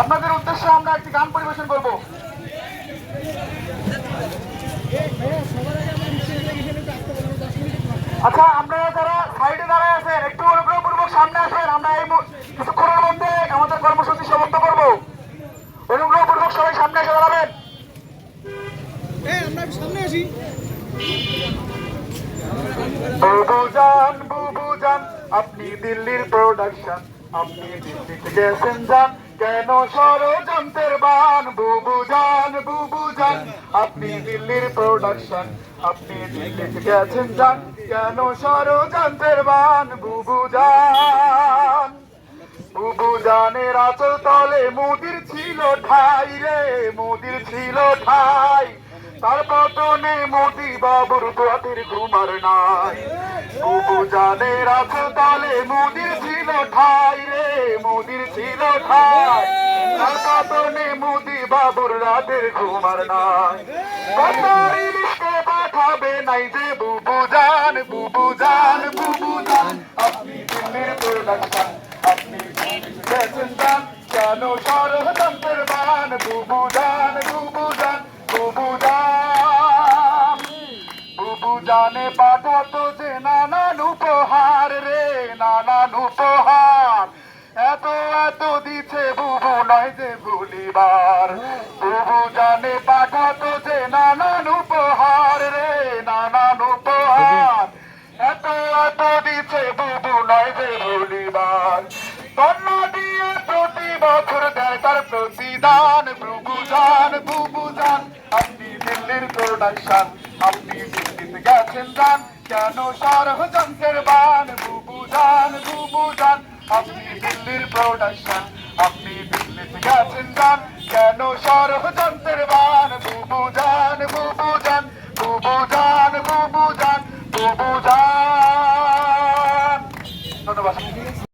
আপনাদের উদ্দেশ্যে আমরা একটি গান পরিবেশন করব। আচ্ছা, আমরা যারা সাইডে দাঁড়ায় আছেন একটু অনুগ্রহপূর্বক সামনে আসেন। আমরা এই কিছুক্ষণের মধ্যে আমাদের কর্মসূচি সমাপ্ত করব। অনুগ্রহপূর্বক সবাই সামনে এসে দাঁড়াবেন। আমরা সামনে আসি। বুবুজান আপনি দিল্লির প্রোডাকশন, আপনি দিল্লি থেকে এসেন যান কেন ষড়যন্ত্রের বান। বুবুজান আপনি দিল্লির প্রোডাকশন, আপনি দিল্লি থেকে আছেন যান কেন ষড়যন্ত্রের বান। বুবুজানের আঁচল তলে মোদির ছিল ঠাই রে, মোদির ছিল ঠাই। তার পতনে মোদি বাবুর দোয়াতের ঘুমার নাই। বুবুজানের আঁচল তলে মোদির ছিল ঠাই রে, মোদির ছিল ঠাই। তার পতনে মোদি বাবুর রাতের ঘুমার নাই। ইলিশকে পাঠাবে নাই যে বুবুজান আপনি দিল্লির প্রোডাকশন, আপনি গেছেন যান কেন ষড়যন্ত্রের বান। বুবুজানে পাঠাতো যে নানান উপহার রে, নানান উপহার। এত দিছে বুবু নয় যে ভুলিবার। বুবুজানে পাঠাতো যে নানান উপহার রে, নানান উপহার। এত দিছে বুবু নয় যে ভুলিবার। কন্য দিয়ে প্রতি বছর দেয় তার প্রতিদান। বুবুজান আপনি দিল্লির প্রোডাকশন, আপনি দিল্লিতে গেছেন যান কেন ষড়যন্ত্রের বান। বুবুজান আপনি দিল্লির প্রোডাকশন, আপনি দিল্লিতে গেছেন যান কেন ষড়যন্ত্রের বান। বুবুজান